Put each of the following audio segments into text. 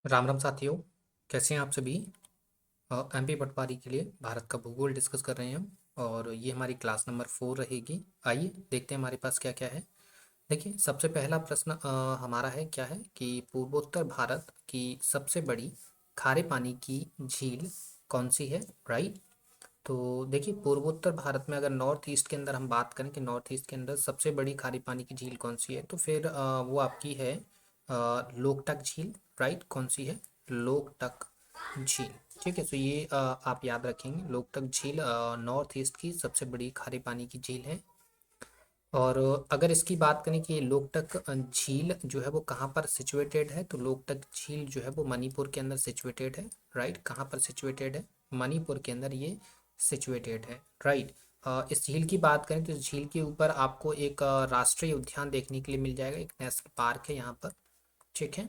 राम राम साथियों। कैसे हैं आप सभी। एमपी पटवारी के लिए भारत का भूगोल डिस्कस कर रहे हैं हम। और ये हमारी क्लास नंबर 4 रहेगी। आइए देखते हैं हमारे पास क्या क्या है। देखिए, सबसे पहला प्रश्न हमारा है, क्या है कि पूर्वोत्तर भारत की सबसे बड़ी खारे पानी की झील कौन सी है। राइट। तो देखिए, पूर्वोत्तर भारत में अगर नॉर्थ ईस्ट के अंदर हम बात करें कि नॉर्थ ईस्ट के अंदर सबसे बड़ी खारे पानी की झील कौन सी है, तो फिर वो आपकी है लोकटक झील। राइट, कौन सी है? लोकटक झील। ठीक है, तो ये आप याद रखेंगे, लोकटक झील नॉर्थ ईस्ट की सबसे बड़ी खारे पानी की झील है। और अगर इसकी बात करें कि ये लोकटक झील जो है वो कहाँ पर सिचुएटेड है, तो लोकटक झील जो है वो मणिपुर के अंदर सिचुएटेड है। राइट, कहाँ पर सिचुएटेड है? मणिपुर के अंदर ये सिचुएटेड है। राइट। इस झील की बात करें तो इस झील के ऊपर आपको एक राष्ट्रीय उद्यान देखने के लिए मिल जाएगा, एक नेशनल पार्क है यहाँ पर। ठीक है,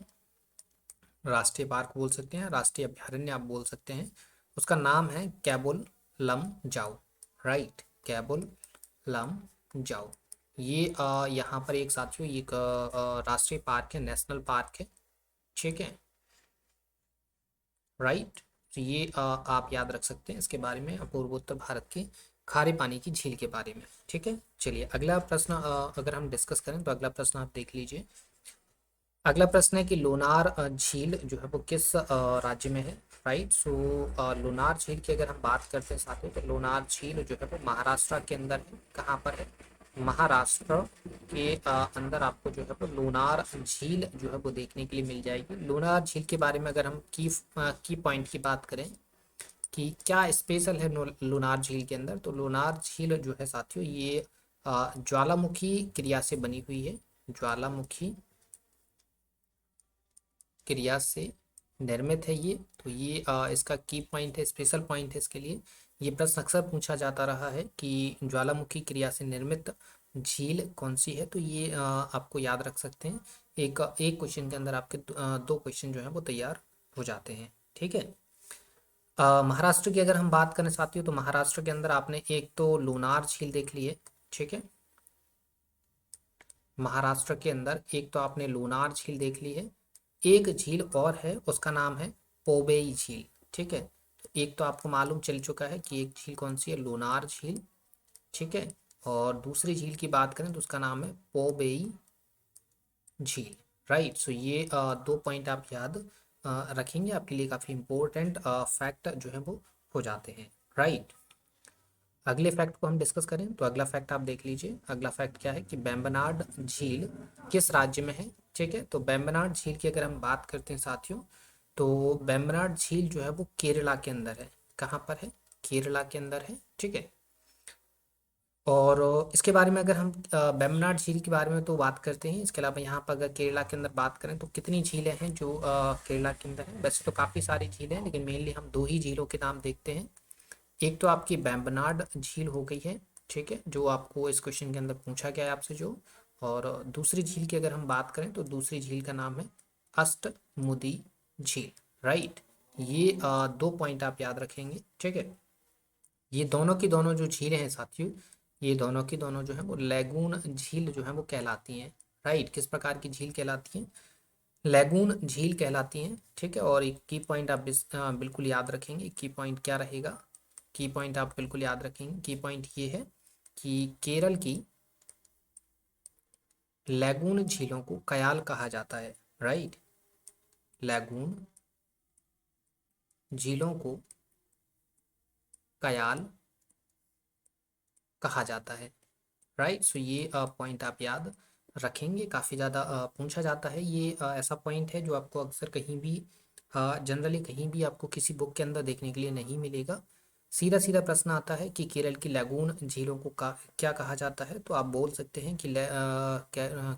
राष्ट्रीय पार्क बोल सकते हैं, राष्ट्रीय अभयारण्य आप बोल सकते हैं। उसका नाम है कैबुल लम जाओ। राइट, कैबुल लम जाओ। ये यहाँ पर एक साथियों, ये एक राष्ट्रीय पार्क है, नेशनल पार्क है। ठीक है। राइट। तो ये आप याद रख सकते हैं इसके बारे में, पूर्वोत्तर भारत के खारे पानी की झील के बारे में। ठीक है, चलिए अगला प्रश्न अगर हम डिस्कस करें तो अगला प्रश्न आप देख लीजिए। अगला प्रश्न है कि लोनार झील जो है वो किस राज्य में है। राइट, सो लोनार झील की अगर हम बात करते हैं साथियों, तो लोनार झील जो है वो महाराष्ट्र के अंदर है। कहाँ पर है? महाराष्ट्र के अंदर आपको जो है वो लोनार झील जो है वो देखने के लिए मिल जाएगी। लोनार झील के बारे में अगर हम की पॉइंट की बात करें कि क्या स्पेशल है लोनार झील के अंदर, तो लोनार झील जो है साथियों ये ज्वालामुखी क्रिया से बनी हुई है। ज्वालामुखी क्रिया से निर्मित है ये। तो ये इसका की पॉइंट है, स्पेशल पॉइंट है इसके लिए। ये प्रश्न अक्सर पूछा जाता रहा है कि ज्वालामुखी क्रिया से निर्मित झील कौन सी है, तो ये आपको याद रख सकते हैं। एक एक क्वेश्चन के अंदर आपके दो क्वेश्चन जो है वो तैयार हो जाते हैं। ठीक है। महाराष्ट्र की अगर हम बात करें साथियों, तो महाराष्ट्र के अंदर आपने एक तो लोनार झील देख ली है। ठीक है, महाराष्ट्र के अंदर एक तो आपने लोनार झील देख ली है। एक झील और है, उसका नाम है पोबेई झील। ठीक है, तो एक तो आपको मालूम चल चुका है कि एक झील कौन सी है, लोनार झील। ठीक है, और दूसरी झील की बात करें तो उसका नाम है पोबेई झील। राइट, सो ये दो पॉइंट आप याद रखेंगे, आपके लिए काफ़ी इंपॉर्टेंट फैक्ट जो है वो हो जाते हैं। राइट। अगले फैक्ट को हम डिस्कस करें तो अगला फैक्ट आप देख लीजिए। अगला फैक्ट क्या है कि बेम्बनाड झील किस राज्य में है। ठीक है, तो बेम्बनाड झील की अगर हम बात करते हैं साथियों, तो बेम्बनाड झील जो है वो केरला के अंदर है। कहाँ पर है? केरला के अंदर है। ठीक है, और इसके बारे में अगर हम बेम्बनाड झील के बारे में तो बात करते हैं, इसके अलावा यहाँ पर अगर केरला के अंदर बात करें तो कितनी झीलें हैं जो केरला के अंदर है। वैसे तो काफ़ी सारी झीलें हैं, लेकिन मेनली हम दो ही झीलों के नाम देखते हैं। एक तो आपकी बेम्बनाड झील हो गई है। ठीक है, जो आपको इस क्वेश्चन के अंदर पूछा गया है आपसे जो। और दूसरी झील की अगर हम बात करें तो दूसरी झील का नाम है अष्टमुदी झील। राइट, ये दो पॉइंट आप याद रखेंगे। ठीक है, ये दोनों की दोनों जो झीलें हैं साथियों, ये दोनों की दोनों जो है वो लैगून झील जो है वो कहलाती हैं। राइट, किस प्रकार की झील कहलाती हैं? लैगून झील कहलाती हैं। ठीक है, और एक की पॉइंट आप बिल्कुल याद रखेंगे। की पॉइंट क्या रहेगा? की पॉइंट आप बिल्कुल याद रखेंगे। की पॉइंट ये है कि केरल की लैगून झीलों को कयाल कहा जाता है। राइट, लैगून झीलों को कयाल कहा जाता है। राइट, सो ये पॉइंट आप याद रखेंगे, काफ़ी ज़्यादा पूछा जाता है। ये ऐसा पॉइंट है जो आपको अक्सर कहीं भी जनरली कहीं भी आपको किसी बुक के अंदर देखने के लिए नहीं मिलेगा। सीधा सीधा प्रश्न आता है कि केरल की लैगून झीलों को क्या कहा जाता है, तो आप बोल सकते हैं कि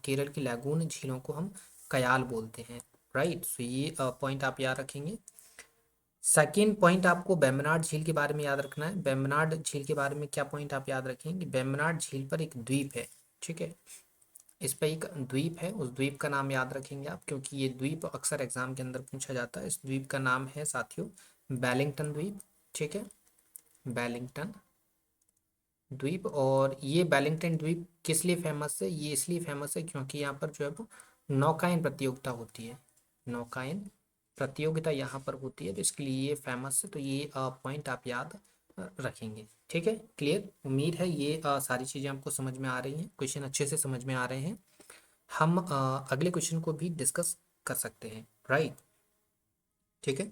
केरल की लैगून झीलों को हम कयाल बोलते हैं। राइट, सो ये पॉइंट आप याद रखेंगे। सेकेंड पॉइंट आपको बेम्बनाड झील के बारे में याद रखना है। बेम्बनाड झील के बारे में क्या पॉइंट आप याद रखेंगे? बेम्बनाड झील पर एक द्वीप है। ठीक है, इस पर एक द्वीप है, उस द्वीप का नाम याद रखेंगे आप, क्योंकि ये द्वीप अक्सर एग्जाम के अंदर पूछा जाता है। इस द्वीप का नाम है साथियों वेलिंगटन द्वीप। ठीक है, वेलिंगटन द्वीप। और ये वेलिंगटन द्वीप किस लिए फेमस है? ये इसलिए फेमस है क्योंकि यहाँ पर जो है वो नौकायन प्रतियोगिता होती है। नौकायन प्रतियोगिता यहाँ पर होती है, तो इसके लिए ये फेमस है, तो ये पॉइंट आप याद रखेंगे। ठीक है, क्लियर। उम्मीद है ये सारी चीज़ें आपको समझ में आ रही हैं, क्वेश्चन अच्छे से समझ में आ रहे हैं। हम अगले क्वेश्चन को भी डिस्कस कर सकते हैं, राइट। ठीक है,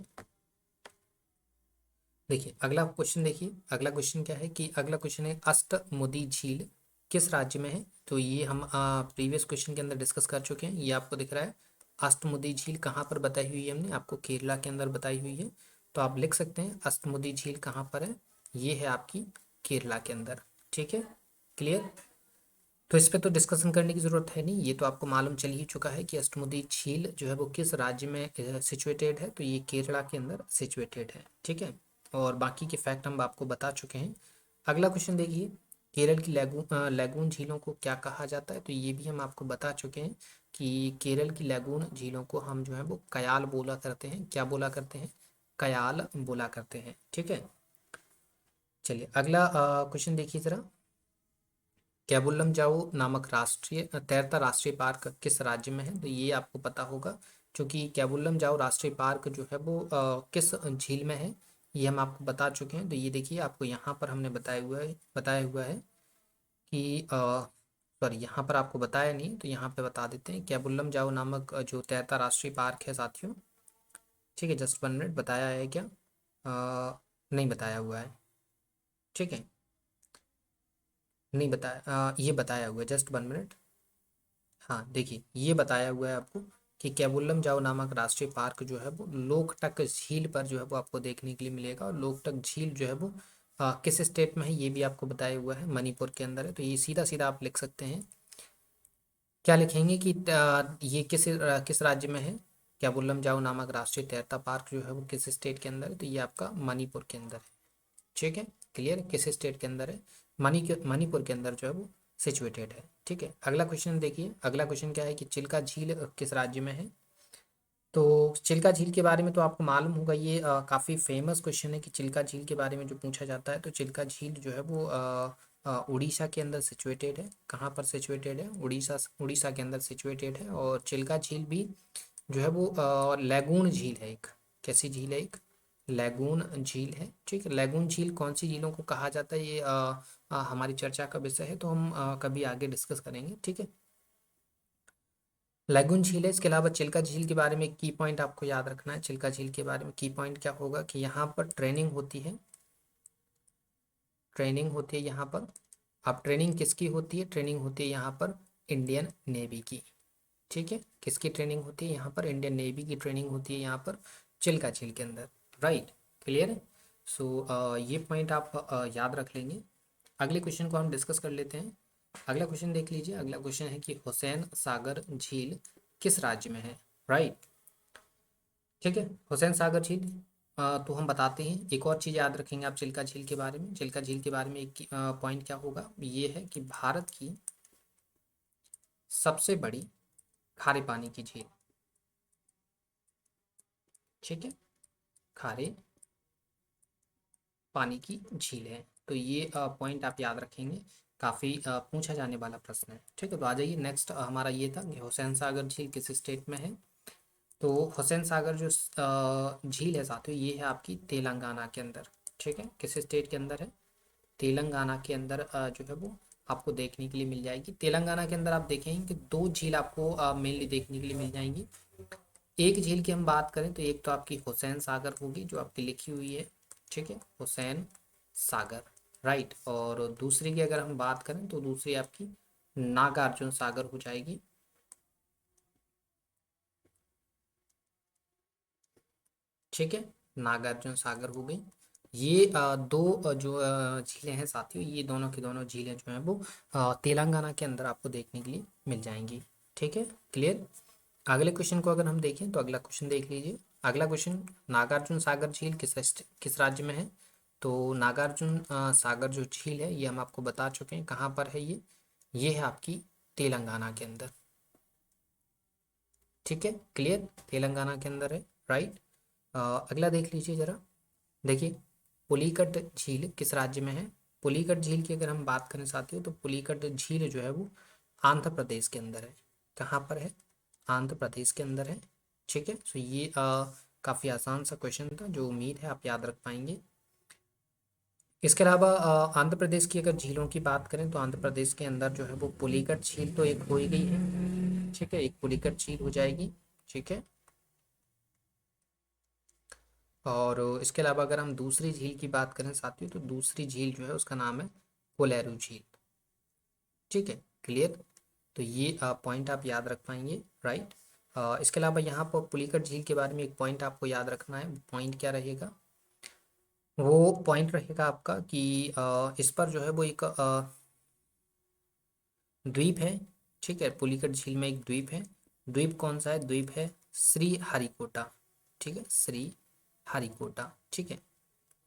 देखिए अगला क्वेश्चन, देखिए अगला क्वेश्चन क्या है कि अगला क्वेश्चन है अष्टमुदी झील किस राज्य में है। तो ये हम प्रीवियस क्वेश्चन के अंदर डिस्कस कर चुके हैं, ये आपको दिख रहा है। अष्टमुदी झील कहाँ पर बताई हुई है हमने आपको, केरला के अंदर बताई हुई है। तो आप लिख सकते हैं अष्टमुदी झील कहाँ पर है, ये है आपकी केरला के अंदर। ठीक है, क्लियर। तो इस पे तो डिस्कशन करने की ज़रूरत है नहीं, ये तो आपको मालूम चल ही चुका है कि अष्टमुदी झील जो है वो किस राज्य में सिचुएटेड है, तो ये केरला के अंदर सिचुएटेड है। ठीक है, और बाकी के फैक्ट हम आपको बता चुके हैं। अगला क्वेश्चन देखिए, केरल की लैगून झीलों को क्या कहा जाता है, तो ये भी हम आपको बता चुके हैं कि केरल की लैगून झीलों को हम जो है वो कयाल बोला करते हैं। क्या बोला करते हैं, कयाल बोला करते हैं। ठीक है, चलिए अगला क्वेश्चन देखिए ज़रा। कैबुलम जाओ नामक राष्ट्रीय तैरता राष्ट्रीय पार्क किस राज्य में है, तो ये आपको पता होगा, क्योंकि कैबुलम जाओ राष्ट्रीय पार्क जो है वो किस झील में है, ये हम आपको बता चुके हैं। तो ये देखिए आपको यहाँ पर हमने बताया हुआ है कि सॉरी यहाँ पर आपको बताया नहीं, तो यहाँ पे बता देते हैं। कैबुलम जाओ नामक जो तैरता राष्ट्रीय पार्क है साथियों, ठीक है, जस्ट 1 मिनट, बताया है क्या, नहीं बताया हुआ है। ठीक है, नहीं बताया, ये बताया हुआ है, जस्ट 1 मिनट। हाँ देखिए, ये बताया हुआ है आपको कि कैबुलम जाओ नामक राष्ट्रीय पार्क जो है वो लोकटक झील पर जो है वो आपको देखने के लिए मिलेगा। और लोकटक झील जो है वो किस स्टेट में है, ये भी आपको बताया हुआ है, मणिपुर के अंदर है। तो ये सीधा सीधा आप लिख सकते हैं, क्या लिखेंगे कि ये किस राज्य में है, कैबुलम जाओ नामक राष्ट्रीय तैरता पार्क जो है वो किस स्टेट के अंदर है, तो ये आपका मणिपुर के अंदर है। ठीक है, क्लियर, किस स्टेट के अंदर है, मणिपुर के अंदर जो है वो सिचुएटेड है। ठीक है, अगला क्वेश्चन देखिए, अगला क्वेश्चन क्या है कि चिल्का झील किस राज्य में है। तो चिल्का झील के बारे में तो आपको मालूम होगा, ये काफ़ी फेमस क्वेश्चन है कि चिल्का झील के बारे में जो पूछा जाता है। तो चिल्का झील जो है वो उड़ीसा के अंदर सिचुएटेड है। कहाँ पर सिचुएटेड है, उड़ीसा के अंदर सिचुएटेड है। और चिल्का झील भी जो है वो लैगून झील है एक। कैसी झील है, एक लैगून झील है। ठीक है, लैगून झील कौन सी झीलों को कहा जाता है, ये हमारी चर्चा का विषय है, तो हम कभी आगे डिस्कस करेंगे। ठीक है, लैगून झील है। इसके अलावा चिल्का झील के बारे में की पॉइंट आपको याद रखना है। चिल्का झील के बारे में की पॉइंट क्या होगा कि यहाँ पर ट्रेनिंग होती है, ट्रेनिंग होती है यहाँ पर। अब ट्रेनिंग किसकी होती है, ट्रेनिंग होती है यहाँ पर इंडियन नेवी की। ठीक है, किसकी ट्रेनिंग होती है यहाँ पर, इंडियन नेवी की ट्रेनिंग होती है यहाँ पर चिल्का झील के अंदर। राइट, क्लियर है। सो ये पॉइंट आप याद रख लेंगे। अगले क्वेश्चन को हम डिस्कस कर लेते हैं। अगला क्वेश्चन देख लीजिए, अगला क्वेश्चन है कि हुसैन सागर झील किस राज्य में है। राइट, ठीक है, हुसैन सागर झील। तो हम बताते हैं, एक और चीज़ याद रखेंगे आप चिल्का झील के बारे में। चिल्का झील के बारे में एक पॉइंट क्या होगा, ये है कि भारत की सबसे बड़ी खारे पानी की झील। ठीक है, खारे पानी की झील है। तो ये पॉइंट आप याद रखेंगे, काफ़ी पूछा जाने वाला प्रश्न है। ठीक है, तो आ जाइए नेक्स्ट, हमारा ये था कि हुसैन सागर झील किस स्टेट में है। तो हुसैन सागर जो झील है साथियों, ये है आपकी तेलंगाना के अंदर। ठीक है, किस स्टेट के अंदर है, तेलंगाना के अंदर जो है वो आपको देखने के लिए मिल जाएगी। तेलंगाना के अंदर आप देखेंगे कि दो झील आपको मेनली देखने के लिए मिल जाएंगी। एक झील की हम बात करें तो एक तो आपकी हुसैन सागर होगी जो आपकी लिखी हुई है। ठीक है, हुसैन सागर। राइट, और दूसरी की अगर हम बात करें तो दूसरी आपकी नागार्जुन सागर हो जाएगी। ठीक है, नागार्जुन सागर हो गई। ये दो जो झीलें हैं साथियों, ये दोनों की दोनों झीलें जो हैं वो तेलंगाना के अंदर आपको देखने के लिए मिल जाएंगी। ठीक है, क्लियर। अगले क्वेश्चन को अगर हम देखें तो अगला क्वेश्चन देख लीजिए। अगला क्वेश्चन, नागार्जुन सागर झील किस राज्य में है। तो नागार्जुन सागर जो झील है ये हम आपको बता चुके हैं कहाँ पर है, ये है आपकी तेलंगाना के अंदर। ठीक है, क्लियर, तेलंगाना के अंदर है। राइट, अगला देख लीजिए जरा। देखिए, पुलिकट झील किस राज्य में है। पुलिकट झील की अगर हम बात करें साथियों, तो पुलिकट झील जो है वो आंध्र प्रदेश के अंदर है। कहाँ पर है, आंध्र प्रदेश के अंदर है। ठीक है, सो ये काफ़ी आसान सा क्वेश्चन था जो उम्मीद है आप याद रख पाएंगे। इसके अलावा आंध्र प्रदेश की अगर झीलों की बात करें तो आंध्र प्रदेश के अंदर जो है वो पुलिकट झील तो एक हो ही गई है, ठीक है, एक पुलिकट झील हो जाएगी, ठीक है। और इसके अलावा अगर हम दूसरी झील की बात करें साथियों तो दूसरी झील जो है उसका नाम है कोलेरू झील, ठीक है, क्लियर। तो ये पॉइंट आप याद रख पाएंगे, राइट। इसके अलावा यहाँ पर पुलिकट झील के बारे में एक पॉइंट आपको याद रखना है। पॉइंट क्या रहेगा? वो पॉइंट रहेगा आपका कि इस पर जो है वो एक द्वीप है, ठीक है, पुलिकट झील में एक द्वीप है। द्वीप कौन सा है? द्वीप है श्री हरिकोटा, ठीक है, श्री हरिकोटा, ठीक है।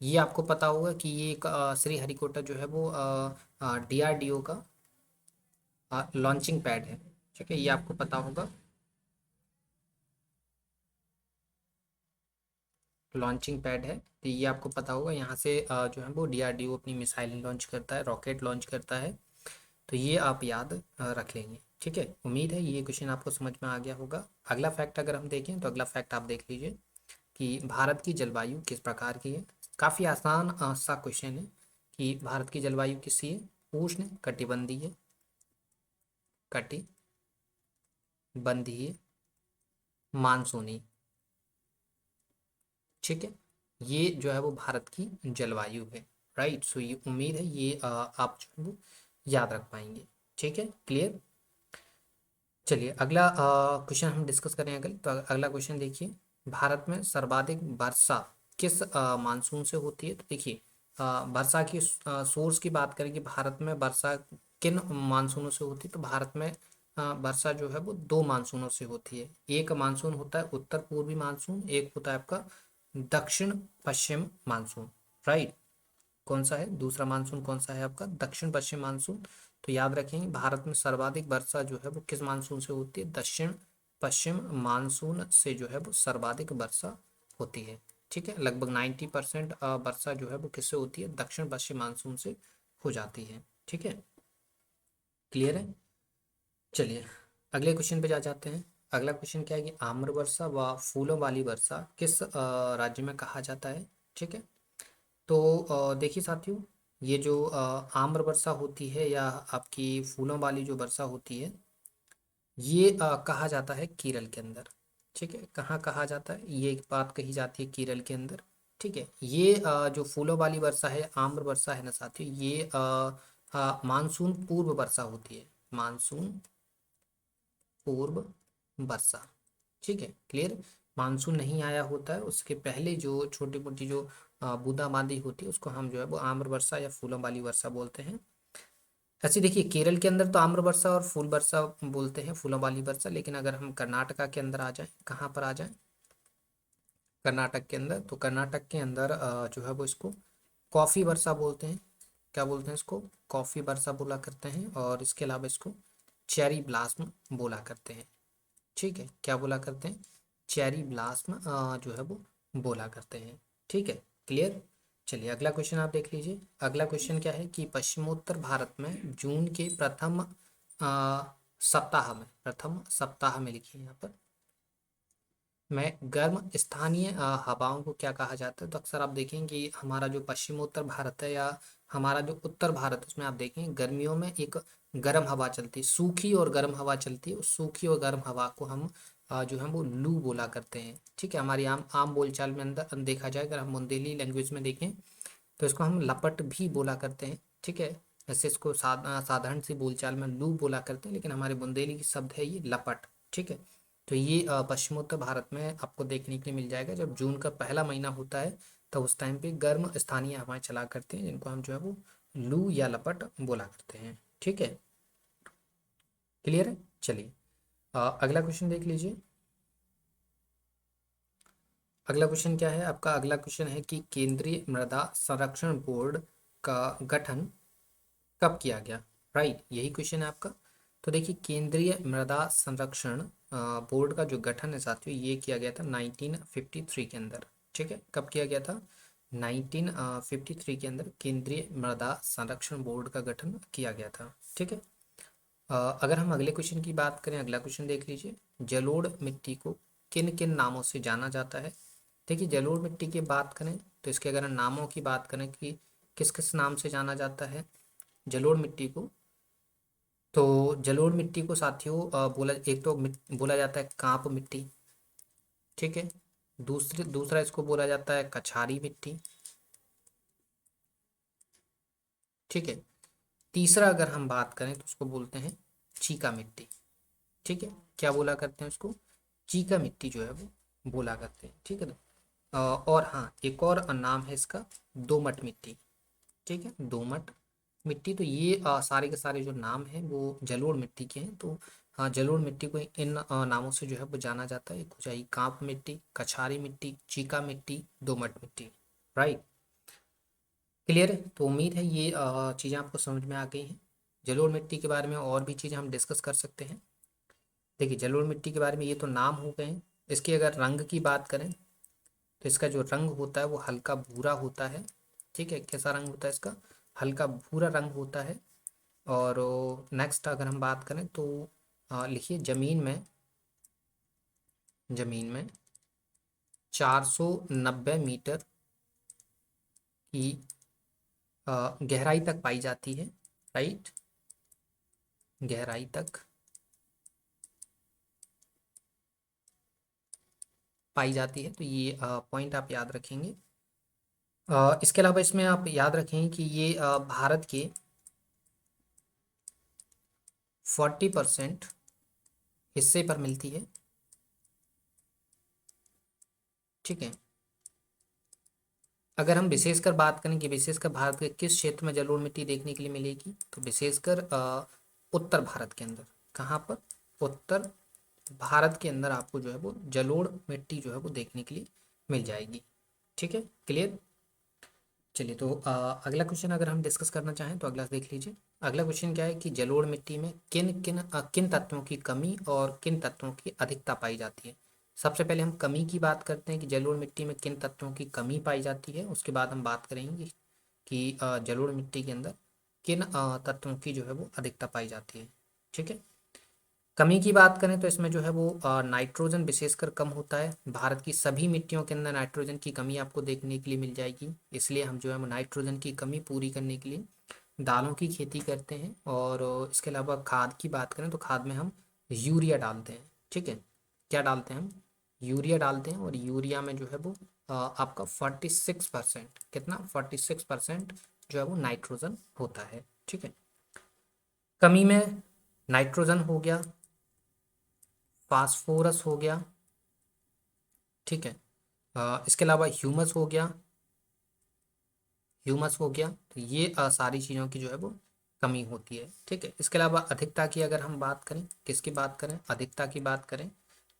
ये आपको पता होगा कि ये एक श्री हरिकोटा जो है वो डीआरडीओ का लॉन्चिंग पैड है, ठीक है, ये आपको पता होगा। लॉन्चिंग पैड है तो ये आपको पता होगा, यहाँ से जो है वो डीआरडीओ अपनी मिसाइल लॉन्च करता है, रॉकेट लॉन्च करता है। तो ये आप याद रख लेंगे, ठीक है। उम्मीद है ये क्वेश्चन आपको समझ में आ गया होगा। अगला फैक्ट अगर हम देखें तो अगला फैक्ट आप देख लीजिए कि भारत की जलवायु किस प्रकार की है। काफ़ी आसान सा क्वेश्चन है कि भारत की जलवायु किसी है? उष्ण कटिबंधीय, कटिबंधीय मानसूनी, ठीक है। ये जो है वो भारत की जलवायु है, राइट। सो ये उम्मीद है ये आप जो है वो याद रख पाएंगे, ठीक है, क्लियर। चलिए अगला क्वेश्चन हम डिस्कस करें अगल तो अगला क्वेश्चन देखिए, भारत में सर्वाधिक वर्षा किस मानसून से होती है? तो देखिए वर्षा की सोर्स की बात करें कि भारत में वर्षा किन मानसूनों से होती है, तो भारत में वर्षा जो है वो दो मानसूनों से होती है। एक मानसून होता है उत्तर पूर्वी मानसून, एक होता है आपका दक्षिण पश्चिम मानसून, राइट। कौन सा है दूसरा मानसून? कौन सा है आपका? दक्षिण पश्चिम मानसून। तो याद रखेंगे भारत में सर्वाधिक वर्षा जो है वो किस मानसून से होती है? दक्षिण पश्चिम मानसून से जो है वो सर्वाधिक वर्षा होती है, ठीक है। लगभग 90% वर्षा जो है वो किससे होती है? दक्षिण पश्चिम मानसून से हो जाती है, ठीक है, क्लियर है। चलिए अगले क्वेश्चन पे जा जाते हैं। अगला क्वेश्चन क्या है कि आम्र वर्षा व फूलों वाली वर्षा किस राज्य में कहा जाता है, ठीक है। तो देखिए साथियों, ये जो आम्र वर्षा होती है या आपकी फूलों वाली जो वर्षा होती है, ये कहा जाता है केरल के अंदर, ठीक है। कहाँ कहा जाता है? ये एक बात कही जाती है केरल के अंदर, ठीक है। ये जो फूलों वाली वर्षा है, आम्र वर्षा है ना साथियों, ये मानसून पूर्व वर्षा होती है, मानसून पूर्व वर्षा, ठीक है, क्लियर। मानसून नहीं आया होता है उसके पहले जो छोटी मोटी जो बूंदाबांदी होती है उसको हम जो है वो आम्र वर्षा या फूलों वाली वर्षा बोलते हैं। ऐसे देखिए केरल के अंदर तो आम्र वर्षा और फूल वर्षा बोलते हैं, फूलों वाली वर्षा। लेकिन अगर हम कर्नाटका के अंदर आ जाएं, कहाँ पर आ जाएं? कर्नाटक के अंदर, तो कर्नाटक के अंदर जो है वो इसको कॉफ़ी वर्षा बोलते हैं। क्या बोलते हैं इसको? कॉफ़ी वर्षा बोला करते हैं। और इसके अलावा इसको चेरी ब्लास्म बोला करते हैं, ठीक है। क्या बोला करते हैं? चेरी ब्लास्म जो है वो बोला करते हैं, ठीक है, क्लियर। चलिए अगला क्वेश्चन आप देख लीजिए। अगला क्वेश्चन क्या है कि पश्चिमोत्तर भारत में जून के प्रथम सप्ताह में लिखिए यहाँ पर में गर्म स्थानीय हवाओं को क्या कहा जाता है? तो अक्सर आप देखेंगे कि हमारा जो पश्चिमोत्तर भारत है या हमारा जो उत्तर भारत है उसमें आप देखेंगे गर्मियों में एक गर्म हवा चलती है, सूखी और गर्म हवा चलती है। उस सूखी और गर्म हवा को हम जो है वो लू बोला करते हैं, ठीक है। हमारी आम आम बोलचाल में अंदर देखा जाए, अगर हम बुंदेली लैंग्वेज में देखें तो इसको हम लपट भी बोला करते हैं, ठीक है। वैसे इसको साधारण सी बोलचाल में लू बोला करते हैं, लेकिन हमारे बुंदेली की शब्द है ये लपट, ठीक है। तो ये पश्चिमोत्तर भारत में आपको देखने के लिए मिल जाएगा। जब जून का पहला महीना होता है तो उस टाइम पे गर्म स्थानीय हवाएं चला करते हैं, जिनको हम जो है वो लू या लपट बोला करते हैं, ठीक है, क्लियर है। चलिए अगला क्वेश्चन देख लीजिए। अगला क्वेश्चन क्या है आपका? अगला क्वेश्चन है कि केंद्रीय मृदा संरक्षण बोर्ड का गठन कब किया गया? राइट, यही क्वेश्चन है आपका। तो देखिए केंद्रीय मृदा संरक्षण बोर्ड का जो गठन है साथियों, ये किया गया था 1953 के अंदर, ठीक है। कब किया गया था? 1953 के अंदर केंद्रीय मृदा संरक्षण बोर्ड का गठन किया गया था, ठीक है। अगर हम अगले क्वेश्चन की बात करें, अगला क्वेश्चन देख लीजिए। जलोढ़ मिट्टी को किन किन नामों से जाना जाता है? देखिए जलोढ़ मिट्टी की बात करें तो इसके अगर नामों की बात करें कि किस किस नाम से जाना जाता है जलोढ़ मिट्टी को, तो जलोढ़ मिट्टी को साथियों बोला, एक तो बोला जाता है कांप मिट्टी, ठीक है। दूसरा इसको बोला जाता है कछारी मिट्टी, ठीक है। तीसरा अगर हम बात करें तो उसको बोलते हैं चीका मिट्टी, ठीक है। क्या बोला करते हैं उसको, चीका मिट्टी जो है वो बोला करते हैं, ठीक है ना। और हाँ, एक और नाम है इसका दोमट मिट्टी, ठीक है, दोमट मिट्टी। तो ये सारे के सारे जो नाम हैं वो जलोढ़ मिट्टी के हैं। तो हाँ, जलोढ़ मिट्टी को इन नामों से जो है वो जाना जाता है। एक हो जाएगी कांप मिट्टी, कछारी मिट्टी, चीका मिट्टी, दोमट मिट्टी, राइट। क्लियर है? तो उम्मीद है ये चीज़ें आपको समझ में आ गई हैं। जलोढ़ मिट्टी के बारे में और भी चीज़ें हम डिस्कस कर सकते हैं। देखिए जलोढ़ मिट्टी के बारे में ये तो नाम हो गए हैं। इसके अगर रंग की बात करें तो इसका जो रंग होता है वो हल्का भूरा होता है, ठीक है। कैसा रंग होता है इसका, हल्का भूरा रंग होता है। और नेक्स्ट अगर हम बात करें तो लिखिए जमीन में 490 मीटर की गहराई तक पाई जाती है, राइट, गहराई तक पाई जाती है। तो ये पॉइंट आप याद रखेंगे। इसके अलावा इसमें आप याद रखेंगे कि ये भारत के 40% हिस्से पर मिलती है, ठीक है। अगर हम विशेषकर बात करें कि विशेषकर भारत के किस क्षेत्र में जलोढ़ मिट्टी देखने के लिए मिलेगी, तो विशेषकर उत्तर भारत के अंदर। कहाँ पर, उत्तर भारत के अंदर आपको जो है वो जलोढ़ मिट्टी जो है वो देखने के लिए मिल जाएगी, ठीक है। क्लियर? चलिए तो अगला क्वेश्चन अगर हम डिस्कस करना चाहें तो अगला देख लीजिए। अगला क्वेश्चन क्या है कि जलोढ़ मिट्टी में किन तत्वों की कमी और किन तत्वों की अधिकता पाई जाती है। सबसे पहले हम कमी की बात करते हैं कि जलोढ़ मिट्टी में किन तत्वों की कमी पाई जाती है। उसके बाद हम बात करेंगे कि जलोढ़ मिट्टी के अंदर किन तत्वों की जो है वो अधिकता पाई जाती है, ठीक है। कमी की बात करें तो इसमें जो है वो नाइट्रोजन विशेषकर कम होता है। भारत की सभी मिट्टियों के अंदर नाइट्रोजन की कमी आपको देखने के लिए मिल जाएगी। इसलिए हम जो है वो नाइट्रोजन की कमी पूरी करने के लिए दालों की खेती करते हैं। और इसके अलावा खाद की बात करें तो खाद में हम यूरिया डालते हैं, ठीक है। क्या डालते हैं हम, यूरिया डालते हैं। और यूरिया में जो है वो आपका 46%, कितना, 46% जो है वो नाइट्रोजन होता है, ठीक है। कमी में नाइट्रोजन हो गया, फास्फोरस हो गया, ठीक है। इसके अलावा ह्यूमस हो गया। तो ये सारी चीज़ों की जो है वो कमी होती है, ठीक है। इसके अलावा अधिकता की अगर हम बात करें, किसकी बात करें, अधिकता की बात करें,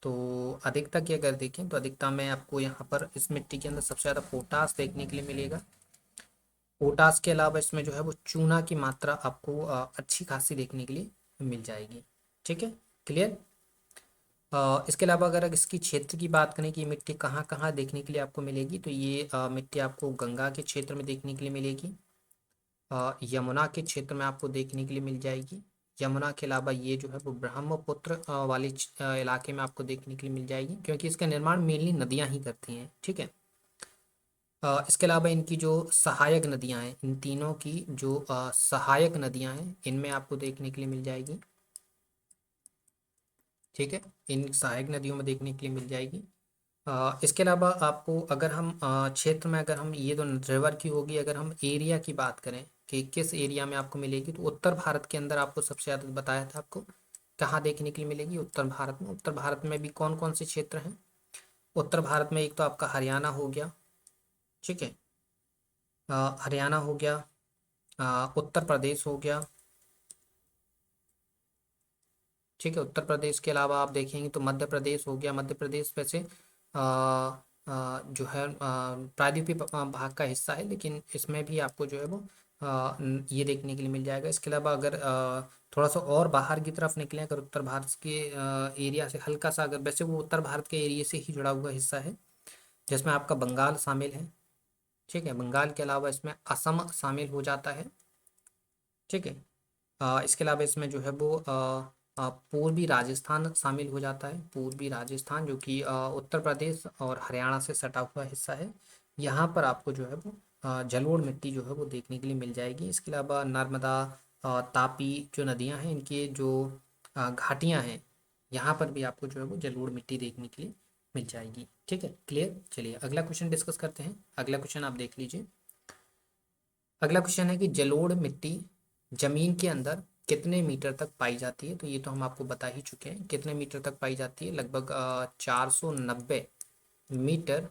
तो अधिकता की अगर देखें तो अधिकता में आपको यहाँ पर इस मिट्टी के अंदर सबसे ज़्यादा पोटास देखने के लिए मिलेगा। पोटास के अलावा इसमें जो है वो चूना की मात्रा आपको अच्छी खासी देखने के लिए मिल जाएगी, ठीक है। क्लियर? इसके अलावा अगर इसकी क्षेत्र की बात करें कि मिट्टी कहाँ कहाँ देखने के लिए आपको मिलेगी, तो ये मिट्टी आपको गंगा के क्षेत्र में देखने के लिए मिलेगी, यमुना के क्षेत्र में आपको देखने के लिए मिल जाएगी। यमुना के अलावा ये जो है वो ब्रह्मपुत्र वाले इलाके में आपको देखने के लिए मिल जाएगी, क्योंकि इसका निर्माण मेनली नदियाँ ही करती हैं, ठीक है। इसके अलावा इनकी जो सहायक नदियाँ हैं, इन तीनों की जो सहायक नदियाँ हैं इनमें आपको देखने के लिए मिल जाएगी, ठीक है। इन सहायक नदियों में देखने के लिए मिल जाएगी। इसके अलावा आपको अगर हम क्षेत्र में, अगर हम, ये तो रिवर की होगी, अगर हम एरिया की बात करें कि किस एरिया में आपको मिलेगी, तो उत्तर भारत के अंदर आपको सबसे ज़्यादा बताया था आपको कहाँ देखने के लिए मिलेगी, उत्तर भारत में। उत्तर भारत में भी कौन कौन से क्षेत्र हैं, उत्तर भारत में एक तो आपका हरियाणा हो गया, ठीक है, हरियाणा हो गया, उत्तर प्रदेश हो गया, ठीक है। उत्तर प्रदेश के अलावा आप देखेंगे तो मध्य प्रदेश हो गया। मध्य प्रदेश वैसे जो है प्रायद्वीपीय भाग का हिस्सा है, लेकिन इसमें भी आपको जो है वो ये देखने के लिए मिल जाएगा। इसके अलावा अगर थोड़ा सा और बाहर की तरफ निकलें, अगर उत्तर भारत के एरिया से हल्का सा, अगर वैसे वो उत्तर भारत के एरिया से ही जुड़ा हुआ हिस्सा है, जिसमें आपका बंगाल शामिल है, ठीक है। बंगाल के अलावा इसमें असम शामिल हो जाता है, ठीक है। इसके अलावा इसमें जो है वो पूर्वी राजस्थान शामिल हो जाता है। पूर्वी राजस्थान जो कि उत्तर प्रदेश और हरियाणा से सटा हुआ हिस्सा है, यहाँ पर आपको जो है वो जलोढ़ मिट्टी जो है वो देखने के लिए मिल जाएगी। इसके अलावा नर्मदा, तापी जो नदियाँ हैं, इनके जो घाटियाँ हैं, यहाँ पर भी आपको जो है वो जलोढ़ मिट्टी देखने के लिए मिल जाएगी। ठीक है, क्लियर। चलिए अगला क्वेश्चन डिस्कस करते हैं। अगला क्वेश्चन आप देख लीजिए। अगला क्वेश्चन है कि जलोढ़ मिट्टी जमीन के अंदर कितने मीटर तक पाई जाती है। तो ये तो हम आपको बता ही चुके हैं कितने मीटर तक पाई जाती है। लगभग 490 मीटर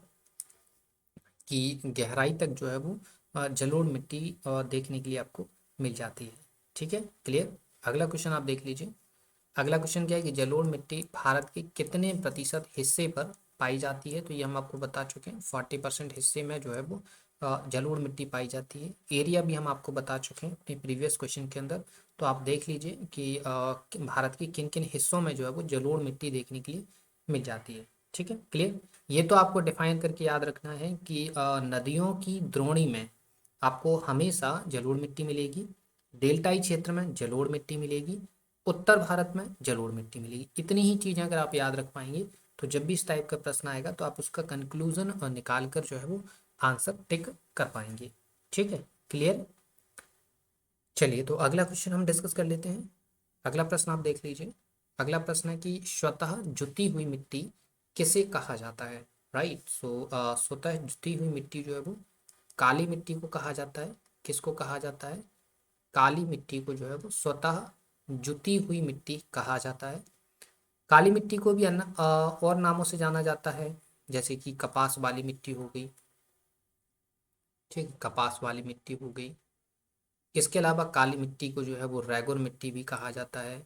की गहराई तक जो है वो जलोढ़ मिट्टी देखने के लिए आपको मिल जाती है। ठीक है, क्लियर। अगला क्वेश्चन आप देख लीजिए। अगला क्वेश्चन क्या है कि जलोढ़ मिट्टी भारत के कितने प्रतिशत हिस्से पर पाई जाती है। तो ये हम आपको बता चुके हैं 40% हिस्से में जो है वो जलोढ़ मिट्टी पाई जाती है। एरिया भी हम आपको बता चुके हैं अपने प्रीवियस क्वेश्चन के अंदर। तो आप देख लीजिए कि भारत के किन किन हिस्सों में जो है वो जलोढ़ मिट्टी देखने के लिए मिल जाती है। ठीक है, क्लियर। ये तो आपको डिफाइन करके याद रखना है कि नदियों की द्रोणी में आपको हमेशा जलोढ़ मिट्टी मिलेगी, डेल्टाई क्षेत्र में जलोढ़ मिट्टी मिलेगी, उत्तर भारत में जलोढ़ मिट्टी मिलेगी। इतनी ही चीजें अगर आप याद रख पाएंगे तो जब भी इस टाइप का प्रश्न आएगा तो आप उसका कंक्लूजन निकाल कर जो है वो आंसर टिक कर पाएंगे। ठीक है, क्लियर। चलिए तो अगला क्वेश्चन हम डिस्कस कर लेते हैं। अगला प्रश्न आप देख लीजिए। अगला प्रश्न है कि स्वतः जुती हुई मिट्टी किसे कहा जाता है। राइट, सो स्वतः जुती हुई मिट्टी जो है वो काली मिट्टी को कहा जाता है। किसको कहा जाता है? काली मिट्टी को जो है वो स्वतः जुती हुई मिट्टी कहा जाता है। काली मिट्टी को भी और नामों से जाना जाता है, जैसे कि कपास वाली मिट्टी हो गई। ठीक, कपास वाली मिट्टी हो गई। इसके अलावा काली मिट्टी को जो है वो रैगुर मिट्टी भी कहा जाता है।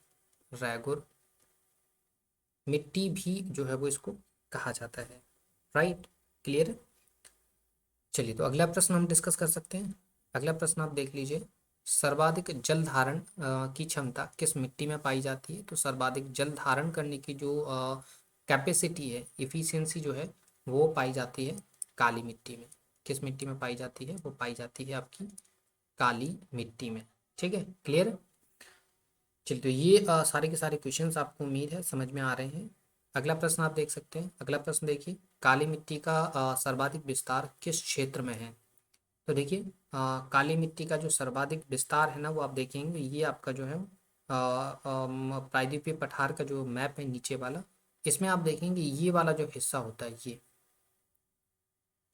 रैगुर मिट्टी भी जो है वो इसको कहा जाता है। Right, clear. चलिए तो अगला प्रश्न हम डिस्कस कर सकते हैं। अगला प्रश्न आप देख लीजिए। सर्वाधिक जल धारण की क्षमता किस मिट्टी में पाई जाती है। तो सर्वाधिक जल धारण करने की जो कैपेसिटी है, इफिशियंसी जो है वो पाई जाती है काली मिट्टी में। किस मिट्टी में पाई जाती है? वो पाई जाती है आपकी काली मिट्टी में। ठीक है, क्लियर। चलिए तो ये सारे के सारे क्वेश्चंस आपको उम्मीद है समझ में आ रहे हैं। अगला प्रश्न आप देख सकते हैं। अगला प्रश्न देखिए, काली मिट्टी का सर्वाधिक विस्तार किस क्षेत्र में है। तो देखिए काली मिट्टी का जो सर्वाधिक विस्तार है ना, वो आप देखेंगे ये आपका जो है प्रायद्वीपीय पठार का जो मैप है नीचे वाला, इसमें आप देखेंगे ये वाला जो हिस्सा होता है ये,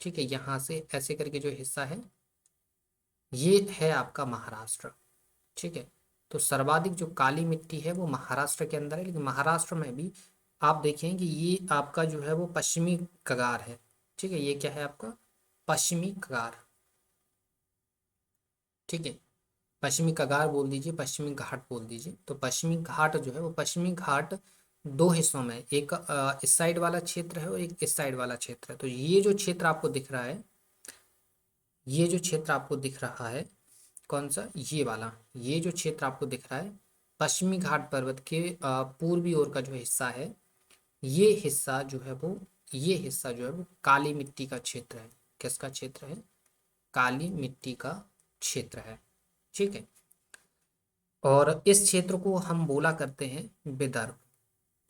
ठीक है, यहाँ से ऐसे करके जो हिस्सा है ये है आपका महाराष्ट्र। ठीक है, तो सर्वाधिक जो काली मिट्टी है वो महाराष्ट्र के अंदर है, लेकिन महाराष्ट्र में भी आप देखेंगे ये आपका जो है वो पश्चिमी कगार है। ठीक है, ये क्या है आपका? पश्चिमी कगार। ठीक है, पश्चिमी कगार बोल दीजिए, पश्चिमी घाट बोल दीजिए। तो पश्चिमी घाट जो है वो पश्चिमी घाट दो हिस्सों में, एक इस साइड वाला क्षेत्र है और एक इस साइड वाला क्षेत्र है। तो ये जो क्षेत्र आपको दिख रहा है, ये जो क्षेत्र आपको दिख रहा है, कौन सा? ये वाला, ये जो क्षेत्र आपको दिख रहा है पश्चिमी घाट पर्वत के पूर्वी ओर का जो हिस्सा है, ये हिस्सा जो है वो, ये हिस्सा जो है वो काली मिट्टी का क्षेत्र है। किसका क्षेत्र है? काली मिट्टी का क्षेत्र है। ठीक है, और इस क्षेत्र को हम बोला करते हैं विदर्भ।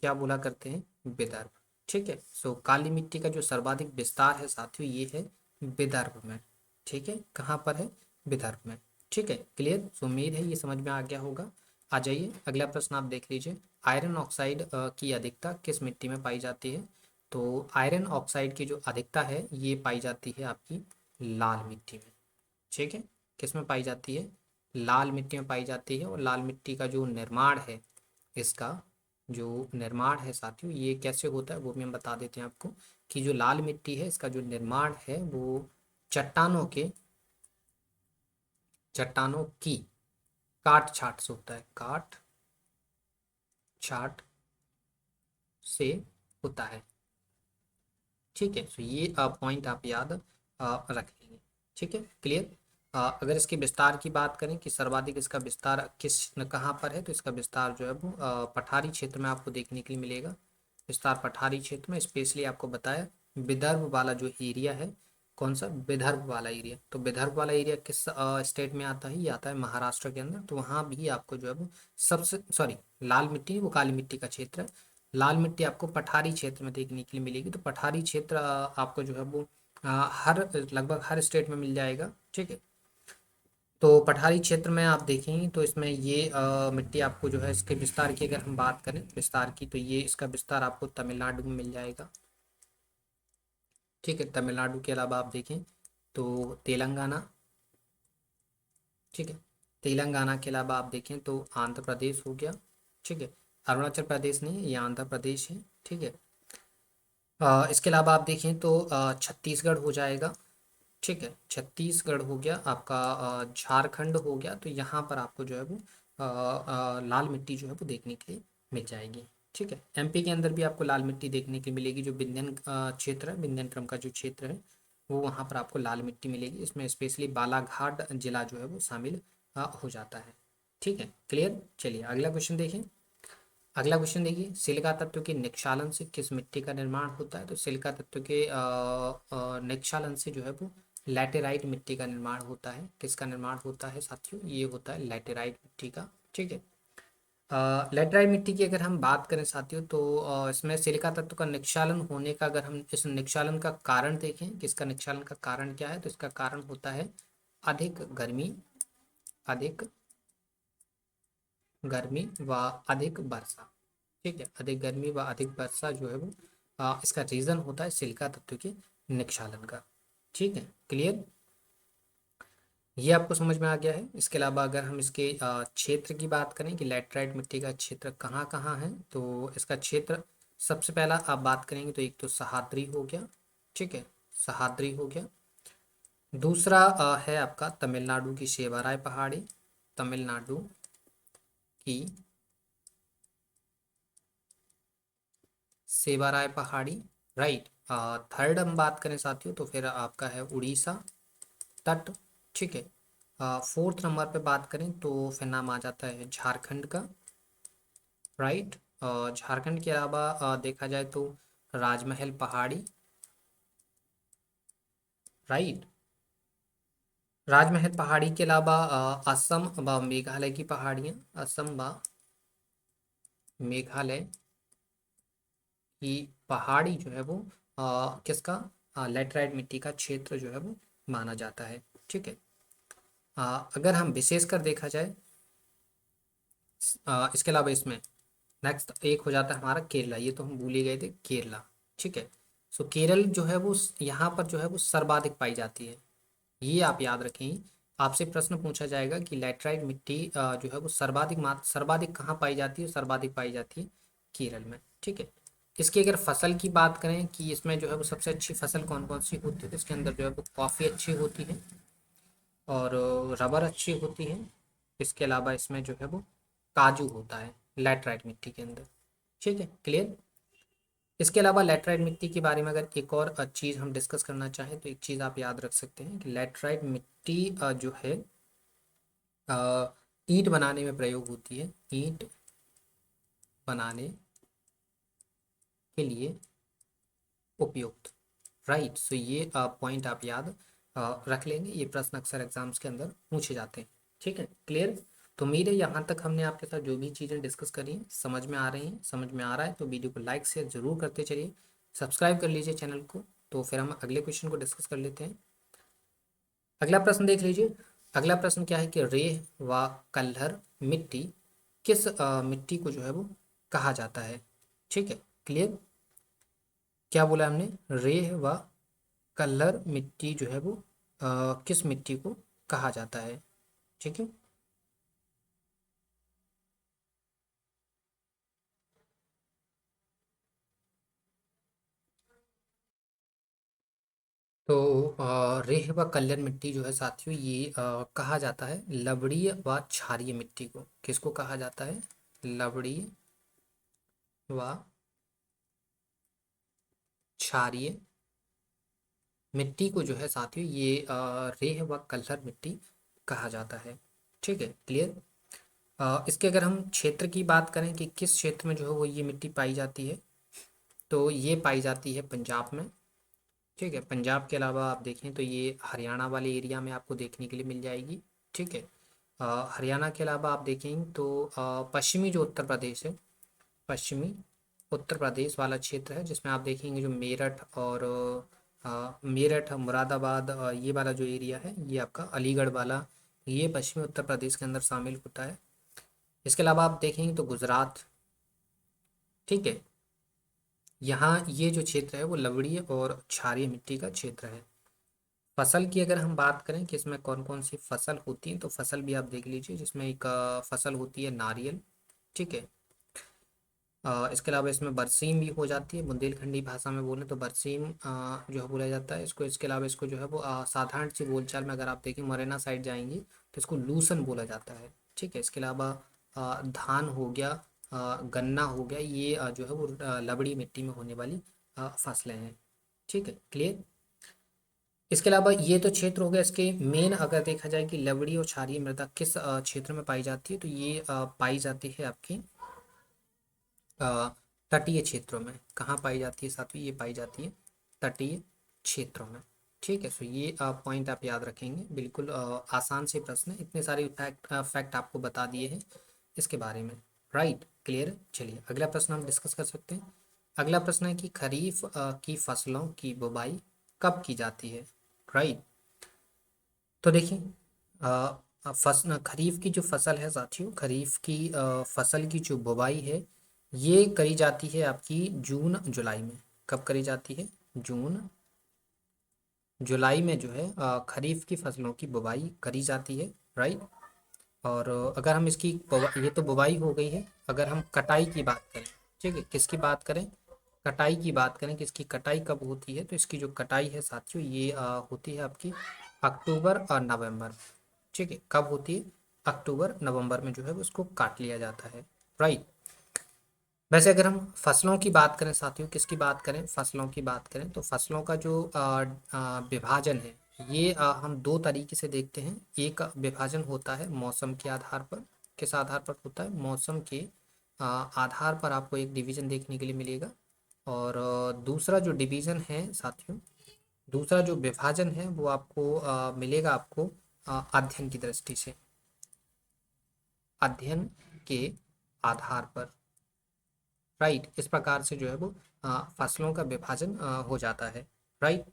क्या बोला करते हैं? विदर्भ। ठीक है, सो काली मिट्टी का जो सर्वाधिक विस्तार है साथियों ये है विदर्भ में। ठीक है, कहाँ पर है? विदर्भ में। ठीक है, क्लियर। सो उम्मीद है ये समझ में आ गया होगा। आ जाइए अगला प्रश्न आप देख लीजिए। आयरन ऑक्साइड की अधिकता किस मिट्टी में पाई जाती है। तो आयरन ऑक्साइड की जो अधिकता है ये पाई जाती है आपकी लाल मिट्टी में। ठीक है, किस में पाई जाती है? लाल मिट्टी में पाई जाती है। और लाल मिट्टी का जो निर्माण है, इसका जो निर्माण है साथियों ये कैसे होता है वो भी हम बता देते हैं आपको, कि जो लाल मिट्टी है इसका जो निर्माण है वो चट्टानों की काट छाट से होता है। काट छाट से होता है। ठीक है, तो ये पॉइंट आप याद रख लेंगे। ठीक है, क्लियर। अगर इसके विस्तार की बात करें कि सर्वाधिक इसका विस्तार किस कहाँ पर है, तो इसका विस्तार जो है वो पठारी क्षेत्र में आपको देखने के लिए मिलेगा। विस्तार पठारी क्षेत्र में, स्पेशली आपको बताया विदर्भ वाला जो एरिया है कौन सा? विदर्भ वाला एरिया। तो विदर्भ वाला एरिया किस स्टेट में आता है? ये आता है महाराष्ट्र के अंदर। तो वहाँ भी आपको जो है वो सबसे, सॉरी, लाल मिट्टी, वो काली मिट्टी का क्षेत्र है। लाल मिट्टी आपको पठारी क्षेत्र में देखने के लिए मिलेगी। तो पठारी क्षेत्र आपको जो है वो हर, लगभग हर स्टेट में मिल जाएगा, ठीक है। तो पठारी क्षेत्र में आप देखेंगे तो इसमें ये मिट्टी आपको जो है, इसके विस्तार की अगर हम बात करें विस्तार की, तो ये इसका विस्तार आपको तमिलनाडु में मिल जाएगा, ठीक है। तमिलनाडु के अलावा आप देखें तो तेलंगाना, ठीक है। तेलंगाना के अलावा आप देखें तो आंध्र प्रदेश हो गया, ठीक है। अरुणाचल प्रदेश नहीं, ये आंध्र प्रदेश है, ठीक है। इसके अलावा आप देखें तो छत्तीसगढ़ हो जाएगा, ठीक है। छत्तीसगढ़ हो गया आपका, झारखंड हो गया। तो यहाँ पर आपको जो है वो लाल मिट्टी जो है वो देखने के लिए मिल जाएगी, ठीक है। एमपी के अंदर भी आपको लाल मिट्टी देखने के लिए मिलेगी। जो विंध्यन क्षेत्र है, विंध्यन क्रम का जो क्षेत्र है, वो वहाँ पर आपको लाल मिट्टी मिलेगी। इसमें स्पेशली बालाघाट जिला जो है वो शामिल हो जाता है, ठीक है। क्लियर? चलिए अगला क्वेश्चन देखें। अगला क्वेश्चन देखिए, सिलिका तत्व के निक्षालन से किस मिट्टी का निर्माण होता है? तो सिलिका तत्व के निक्षालन से जो है वो लैटेराइट मिट्टी का निर्माण होता है। किसका निर्माण होता है साथियों? ये होता है लैटेराइट मिट्टी का, ठीक है। लैटेराइट मिट्टी की अगर हम बात करें साथियों, तो इसमें सिलिका तत्व का निक्षालन होने का, अगर हम इस निक्षालन का कारण देखें कि इसका निक्षालन का कारण क्या है, तो इसका कारण होता है अधिक गर्मी, अधिक गर्मी व अधिक वर्षा, ठीक है। अधिक गर्मी व अधिक वर्षा जो है वो इसका रीजन होता है सिलिका तत्व के निक्षालन का, ठीक है। क्लियर? ये आपको समझ में आ गया है। इसके अलावा अगर हम इसके क्षेत्र की बात करें कि लैटेराइट मिट्टी का क्षेत्र कहाँ कहाँ है, तो इसका क्षेत्र सबसे पहला आप बात करेंगे तो एक तो सह्याद्री हो गया, ठीक है, सह्याद्री हो गया। दूसरा है आपका तमिलनाडु की सेवाराय पहाड़ी, तमिलनाडु की सेवाराय पहाड़ी, राइट। थर्ड हम बात करें साथियों तो फिर आपका है उड़ीसा तट, ठीक है। फोर्थ नंबर पे बात करें तो फिर नाम आ जाता है झारखंड का, राइट। झारखंड के अलावा देखा जाए तो राजमहल पहाड़ी, राइट। राजमहल पहाड़ी के अलावा असम व मेघालय की पहाड़ियाँ, असम व मेघालय की पहाड़ी जो है वो किसका, लेटराइट मिट्टी का क्षेत्र जो है वो माना जाता है, ठीक है। अगर हम विशेषकर देखा जाए इसके अलावा इसमें नेक्स्ट एक हो जाता है हमारा केरला। ये तो हम भूल ही गए थे, केरला, ठीक है। सो केरल जो है वो यहाँ पर जो है वो सर्वाधिक पाई जाती है। ये आप याद रखें, आपसे प्रश्न पूछा जाएगा कि लैटराइट मिट्टी जो है वो सर्वाधिक कहाँ पाई जाती है? सर्वाधिक पाई जाती है केरल में, ठीक है। इसकी अगर फसल की बात करें कि इसमें जो है वो सबसे अच्छी फसल कौन कौन सी होती है, तो इसके अंदर जो है वो कॉफ़ी अच्छी होती है और रबर अच्छी होती है। इसके अलावा इसमें जो है वो काजू होता है लैटराइट मिट्टी के अंदर, ठीक है। क्लियर? इसके अलावा लैटराइट मिट्टी के बारे में अगर एक और चीज़ हम डिस्कस करना चाहें तो एक चीज़ आप याद रख सकते हैं कि लैटराइट मिट्टी जो है ईंट बनाने में प्रयोग होती है, ईंट बनाने के लिए उपयुक्त, राइट। सो ये पॉइंट आप याद रख लेंगे। ये प्रश्न अक्सर एग्जाम्स के अंदर पूछे जाते हैं, ठीक है। क्लियर? तो मेरे यहाँ तक हमने आपके साथ जो भी चीज़ें डिस्कस करी हैं समझ में आ रही हैं, समझ में आ रहा है तो वीडियो को लाइक शेयर जरूर करते चलिए, सब्सक्राइब कर लीजिए चैनल को। तो फिर हम अगले क्वेश्चन को डिस्कस कर लेते हैं। अगला प्रश्न देख लीजिए। अगला प्रश्न क्या है कि रेह व कल्हर मिट्टी किस मिट्टी को जो है वो कहा जाता है, ठीक है। क्लियर? क्या बोला हमने? रेह व कल्लर मिट्टी जो है वो किस मिट्टी को कहा जाता है, ठीक है। तो रेह व कल्लर मिट्टी जो है साथियों ये कहा जाता है लवणीय व क्षारीय मिट्टी को। किसको कहा जाता है? लवणीय व क्षारीय मिट्टी को जो है साथियों ये रेह व कल्लर मिट्टी कहा जाता है, ठीक है। क्लियर? इसके अगर हम क्षेत्र की बात करें कि किस क्षेत्र में जो है वो ये मिट्टी पाई जाती है, तो ये पाई जाती है पंजाब में, ठीक है। पंजाब के अलावा आप देखें तो ये हरियाणा वाले एरिया में आपको देखने के लिए मिल जाएगी। ठीक है। हरियाणा के अलावा आप देखें तो पश्चिमी जो उत्तर प्रदेश है, पश्चिमी उत्तर प्रदेश वाला क्षेत्र है, जिसमें आप देखेंगे जो मेरठ और मेरठ मुरादाबाद ये वाला जो एरिया है, ये आपका अलीगढ़ वाला, ये पश्चिमी उत्तर प्रदेश के अंदर शामिल होता है। इसके अलावा आप देखेंगे तो गुजरात, ठीक है, यहाँ ये जो क्षेत्र है वो लवणीय और क्षारीय मिट्टी का क्षेत्र है। फसल की अगर हम बात करें कि इसमें कौन कौन सी फसल होती है, तो फसल भी आप देख लीजिए, जिसमें एक फसल होती है नारियल। ठीक है। इसके अलावा इसमें बरसीम भी हो जाती है, बुंदेलखंडी भाषा में बोले तो बरसीम जो है बोला जाता है इसको। इसके अलावा इसको जो है वो साधारण सी बोलचाल में अगर आप देखें मुरैना साइड जाएंगे तो इसको लूसन बोला जाता है। ठीक है। इसके अलावा धान हो गया, गन्ना हो गया, ये जो है वो लवड़ी मिट्टी में होने वाली फसलें हैं। ठीक है, क्लियर। इसके अलावा ये तो क्षेत्र हो गया। इसके मेन अगर देखा जाए कि लवड़ी और क्षारीय मृदा किस क्षेत्र में पाई जाती है, तो ये पाई जाती है आपकी तटीय क्षेत्रों में। कहाँ पाई जाती है साथियों? ये पाई जाती है तटीय क्षेत्रों में। ठीक है। सो ये पॉइंट आप याद रखेंगे। बिल्कुल आसान से प्रश्न है, इतने सारे फैक्ट आपको बता दिए हैं इसके बारे में। Right, clear. चलिए अगला प्रश्न हम डिस्कस कर सकते हैं। अगला प्रश्न है कि खरीफ की फसलों की बुवाई कब की जाती है? राइट। तो देखिए फसल खरीफ की जो फसल है साथियों, खरीफ की फसल की जो बुवाई है ये करी जाती है आपकी जून जुलाई में। कब करी जाती है? जून जुलाई में जो है खरीफ की फसलों की बुवाई करी जाती है। राइट। और अगर हम इसकी ये तो बुवाई हो गई है। अगर हम कटाई की बात करें, ठीक है, किसकी बात करें? कटाई की बात करें कि इसकी कटाई कब होती है, तो इसकी जो कटाई है साथियों ये होती है आपकी अक्टूबर और नवंबर। ठीक है, कब होती है? अक्टूबर नवंबर में जो है उसको काट लिया जाता है। राइट। वैसे अगर हम फसलों की बात करें साथियों, किसकी बात करें? फसलों की बात करें तो फसलों का जो विभाजन है ये हम दो तरीके से देखते हैं। एक विभाजन होता है मौसम के आधार पर। किस आधार पर होता है? मौसम के आधार पर आपको एक डिवीजन देखने के लिए मिलेगा। और दूसरा जो डिवीजन है साथियों, दूसरा जो विभाजन है वो आपको मिलेगा आपको अध्ययन की दृष्टि से, अध्ययन के आधार पर। राइट। इस प्रकार से जो है वो फसलों का विभाजन हो जाता है। राइट।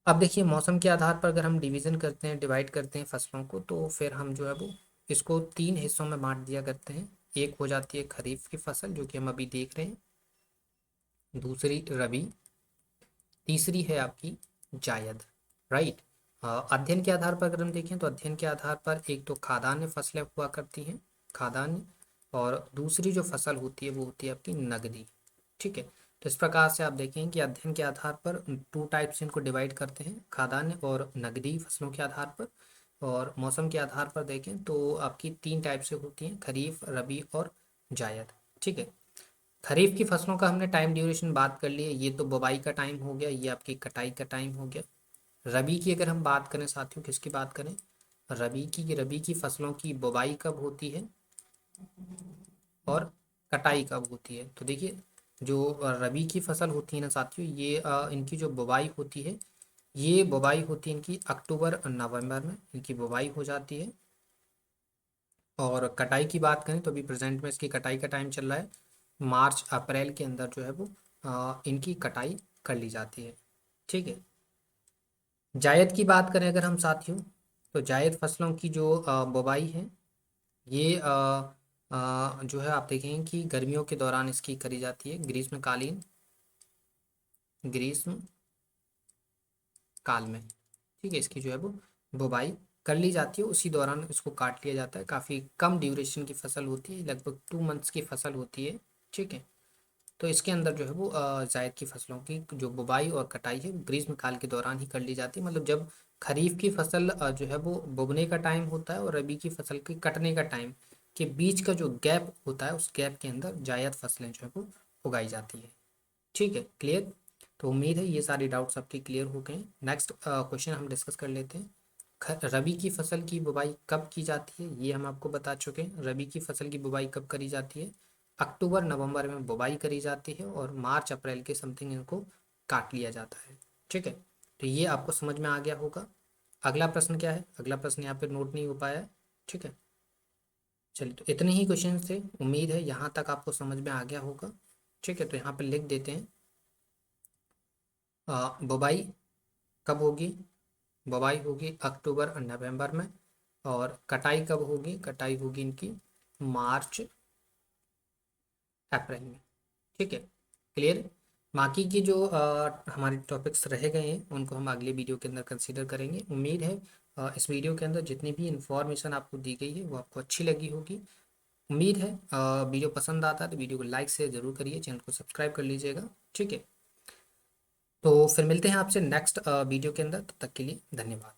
अब देखिए मौसम के आधार पर अगर हम डिवीजन करते हैं, डिवाइड करते हैं फसलों को, तो फिर हम जो है वो इसको तीन हिस्सों में बांट दिया करते हैं। एक हो जाती है खरीफ की फसल जो कि हम अभी देख रहे हैं, दूसरी रबी, तीसरी है आपकी जायद। राइट। अध्ययन के आधार पर अगर हम देखें तो अध्ययन के आधार पर एक तो खाद्यान्न फसलें हुआ करती हैं, खाद्यान्न, और दूसरी जो फसल होती है वो होती है आपकी नगदी। ठीक है। तो इस प्रकार से आप देखें कि अध्ययन के आधार पर टू टाइप्स इनको डिवाइड करते हैं, खाद्यान्न और नगदी फसलों के आधार पर। और मौसम के आधार पर देखें तो आपकी तीन टाइप से होती हैं, खरीफ, रबी और जायद। ठीक है। खरीफ की फसलों का हमने टाइम ड्यूरेशन बात कर लिया, ये तो बुवाई का टाइम हो गया, ये आपकी कटाई का टाइम हो गया। रबी की अगर हम बात करें साथियों, किसकी बात करें? रबी की फसलों की बुवाई कब होती है और कटाई कब होती है? तो देखिए जो रबी की फसल होती है ना साथियों, ये इनकी जो बुवाई होती है, ये बुवाई होती है इनकी अक्टूबर और नवंबर में इनकी बुवाई हो जाती है। और कटाई की बात करें तो अभी प्रेजेंट में इसकी कटाई का टाइम चल रहा है, मार्च अप्रैल के अंदर जो है वो इनकी कटाई कर ली जाती है। ठीक है। जायद की बात करें अगर हम साथियों, तो जायद फसलों की जो बुवाई है ये जो है आप देखेंगे कि गर्मियों के दौरान इसकी करी जाती है, ग्रीष्मकालीन, ग्रीष्म काल में। ठीक है, इसकी जो है वो बुवाई कर ली जाती है, उसी दौरान इसको काट लिया जाता है। काफ़ी कम ड्यूरेशन की फसल होती है, लगभग 2 मंथ्स की फसल होती है। ठीक है। तो इसके अंदर जो है वो जायद की फसलों की जो बुवाई और कटाई है ग्रीष्म काल के दौरान ही कर ली जाती है। मतलब जब खरीफ की फसल जो है वो बुगने का टाइम होता है और रबी की फसल के कटने का टाइम के बीच का जो गैप होता है, उस गैप के अंदर जायद फसलें जो है वो उगाई जाती है। ठीक है, क्लियर। तो उम्मीद है ये सारी डाउट्स आपके क्लियर हो गए। नेक्स्ट क्वेश्चन हम डिस्कस कर लेते हैं। रबी की फसल की बुवाई कब की जाती है, ये हम आपको बता चुके हैं। रबी की फसल की बुवाई कब करी जाती है? अक्टूबर नवंबर में बुवाई करी जाती है और मार्च अप्रैल के समथिंग इनको काट लिया जाता है। ठीक है, तो ये आपको समझ में आ गया होगा। अगला प्रश्न क्या है, अगला प्रश्न यहाँ पे नोट नहीं हो पाया है। ठीक है, चलिए तो इतने ही क्वेश्चन थे, उम्मीद है यहाँ तक आपको समझ में आ गया होगा। ठीक है, तो यहाँ पे लिख देते हैं बुवाई कब होगी, बुवाई होगी अक्टूबर और नवंबर में, और कटाई कब होगी, कटाई होगी इनकी मार्च अप्रैल में। ठीक है, क्लियर। बाकी की जो हमारे टॉपिक्स रह गए हैं उनको हम अगले वीडियो के अंदर कंसीडर करेंगे। उम्मीद है इस वीडियो के अंदर जितनी भी इंफॉर्मेशन आपको दी गई है वो आपको अच्छी लगी होगी। उम्मीद है वीडियो पसंद आता है तो वीडियो को लाइक शेयर जरूर करिए, चैनल को सब्सक्राइब कर लीजिएगा। ठीक है, तो फिर मिलते हैं आपसे नेक्स्ट वीडियो के अंदर, तब तक के लिए धन्यवाद।